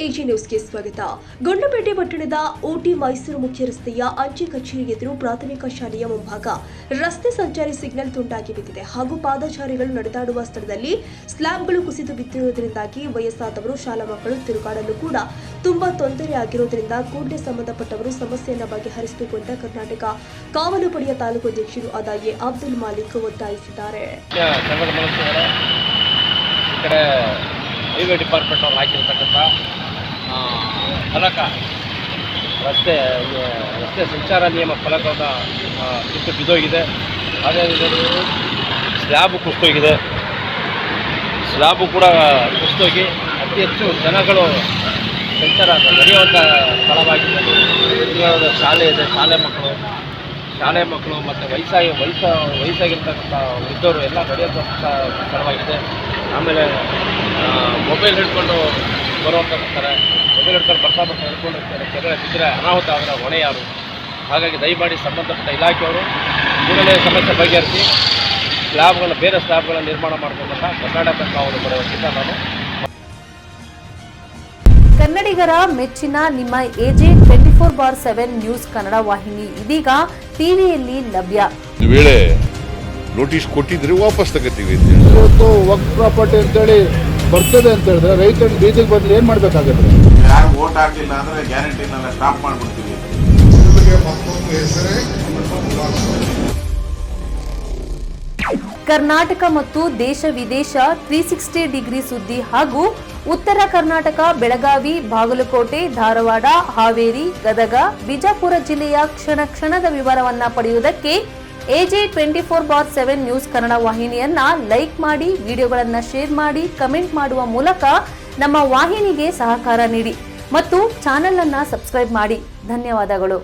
AG ನ್ಯೂಸ್ಗೆ ಸ್ವಾಗತ. ಗುಂಡ್ಲುಪೇಟೆ ಪಟ್ಟಣದ ಓಟಿ ಮೈಸೂರು ಮುಖ್ಯ ರಸ್ತೆಯ ಅಂಚೆ ಕಚೇರಿ ಎದುರು ಪ್ರಾಥಮಿಕ ಶಾಲೆಯ ಮುಂಭಾಗ ರಸ್ತೆ ಸಂಚಾರಿ ಸಿಗ್ನಲ್ ತುಂಡಾಗಿ ಬಿದ್ದಿದೆ ಹಾಗೂ ಪಾದಚಾರಿಗಳು ನಡೆದಾಡುವ ಸ್ಥಳದಲ್ಲಿ ಸ್ಲ್ಯಾಬ್ಗಳು ಕುಸಿದು ಬಿದ್ದಿರುವುದರಿಂದಾಗಿ ವಯಸ್ಸಾದವರು, ಶಾಲಾ ಮಕ್ಕಳು ತಿರುಗಾಡಲು ಕೂಡ ತುಂಬಾ ತೊಂದರೆ ಆಗಿರುವುದರಿಂದ ಕೂಡಲೇ ಸಂಬಂಧಪಟ್ಟವರು ಸಮಸ್ಯೆಯನ್ನು ಬಗೆಹರಿಸಬೇಕು ಅಂತ ಕರ್ನಾಟಕ ಕಾವಲು ಪಡೆಯ ತಾಲೂಕು ಅಧ್ಯಕ್ಷರು ಆದ ಎ ಅಬ್ದುಲ್ ಮಾಲಿಕ್ ಒತ್ತಾಯಿಸಿದ್ದಾರೆ. ಹೈವೇ ಡಿಪಾರ್ಟ್ಮೆಂಟ್ ಅವ್ರು ಹಾಕಿರ್ತಕ್ಕಂಥ ಫಲಕ ರಸ್ತೆ ಸಂಚಾರ ನಿಯಮ ಫಲಕವನ್ನು ಕಿತ್ತು ಬಿದ್ದೋಗಿದೆ. ಅದೇ ರೀತಿ ಸ್ಲ್ಯಾಬು ಕುಸಿದೋಗಿದೆ. ಸ್ಲ್ಯಾಬು ಕೂಡ ಕುಸಿದೋಗಿ ಅತಿ ಹೆಚ್ಚು ಜನಗಳು ಸಂಚಾರ ನಡೆಯುವಂಥ ಸ್ಥಳವಾಗಿದೆ. ಶಾಲೆ ಇದೆ, ಶಾಲೆ ಮಕ್ಕಳು ಮತ್ತು ವಯಸ್ಸಾಗಿರ್ತಕ್ಕಂಥ ವೃದ್ಧರು ಎಲ್ಲ ನಡೆಯುವಂಥ ಸ್ಥಳವಾಗಿದೆ. ಆಮೇಲೆ ಮೊಬೈಲ್ ಹಿಡ್ಕೊಂಡು ಬರುವಂಥರ್ತಾರೆ, ಮೊಬೈಲ್ ಹಿಡ್ಕೊಂಡು ಬರ್ತಾ ಹಿಡ್ಕೊಂಡು ಕೆಳಗಡೆ ಬಿದ್ದರೆ ಅನಾಹುತ ಆದರೆ ಹೊಣೆ ಯಾರು? ಹಾಗಾಗಿ ದಯಮಾಡಿ ಸಂಬಂಧಪಟ್ಟ ಇಲಾಖೆಯವರು ಕೂಡಲೇ ಸಮಸ್ಯೆ ಬಗೆಹರಿಸಿ ಬೇರೆ ಸ್ಲ್ಯಾಬ್ಗಳನ್ನು ನಿರ್ಮಾಣ ಮಾಡಬೇಕಂತ ಕರ್ನಾಟಕ ಕಾವಲು ಪಡೆಯ ವತಿಯಿಂದ ನಾನು ಕನ್ನಡಿಗರ ಮೆಚ್ಚಿನ ನಿಮ್ಮ ಎಜೆ 24/7 ನ್ಯೂಸ್ ಕನ್ನಡ ವಾಹಿನಿ ಇದೀಗ ಟಿವಿಯಲ್ಲಿ ಲಭ್ಯ. ವೇಳೆ ನೋಟಿಸ್ ಕೊಟ್ಟಿದ್ರೆ ವಾಪಸ್ ತಗೋತೀವಿ. ಇವತ್ತು ವಕ್ಫ್ ಪ್ರಾಪರ್ಟಿ ಅಂತೇಳಿ ಬರ್ತದೆ ಅಂತ ಹೇಳಿದ್ರೆ ರೈತರು ಬೀದಿಗೆ ಬದಲು ಏನ್ ಮಾಡ್ಬೇಕಾಗತ್ತೆ? ಯಾರು ವೋಟ್ ಹಾಕಿಲ್ಲ ಅಂದ್ರೆ ಗ್ಯಾರಂಟಿನೆಲ್ಲ ಸ್ಟಾಪ್ ಮಾಡ್ಬಿಡ್ತೀವಿ. ಕರ್ನಾಟಕ ಮತ್ತು ದೇಶ ವಿದೇಶ 360 ಡಿಗ್ರಿ ಸುದ್ದಿ ಹಾಗೂ ಉತ್ತರ ಕರ್ನಾಟಕ, ಬೆಳಗಾವಿ, ಬಾಗಲಕೋಟೆ, ಧಾರವಾಡ, ಹಾವೇರಿ, ಗದಗ, ಬಿಜಾಪುರ ಜಿಲ್ಲೆಯ ಕ್ಷಣದ ವಿವರವನ್ನ ಪಡೆಯುವುದಕ್ಕೆ ಎಜೆ 24/7 ನ್ಯೂಸ್ ಕನ್ನಡ ವಾಹಿನಿಯನ್ನ ಲೈಕ್ ಮಾಡಿ, ವಿಡಿಯೋಗಳನ್ನ ಶೇರ್ ಮಾಡಿ, ಕಮೆಂಟ್ ಮಾಡುವ ಮೂಲಕ ನಮ್ಮ ವಾಹಿನಿಗೆ ಸಹಕಾರ ನೀಡಿ ಮತ್ತು ಚಾನೆಲ್ ಅನ್ನ ಸಬ್ಸ್ಕ್ರೈಬ್ ಮಾಡಿ. ಧನ್ಯವಾದಗಳು.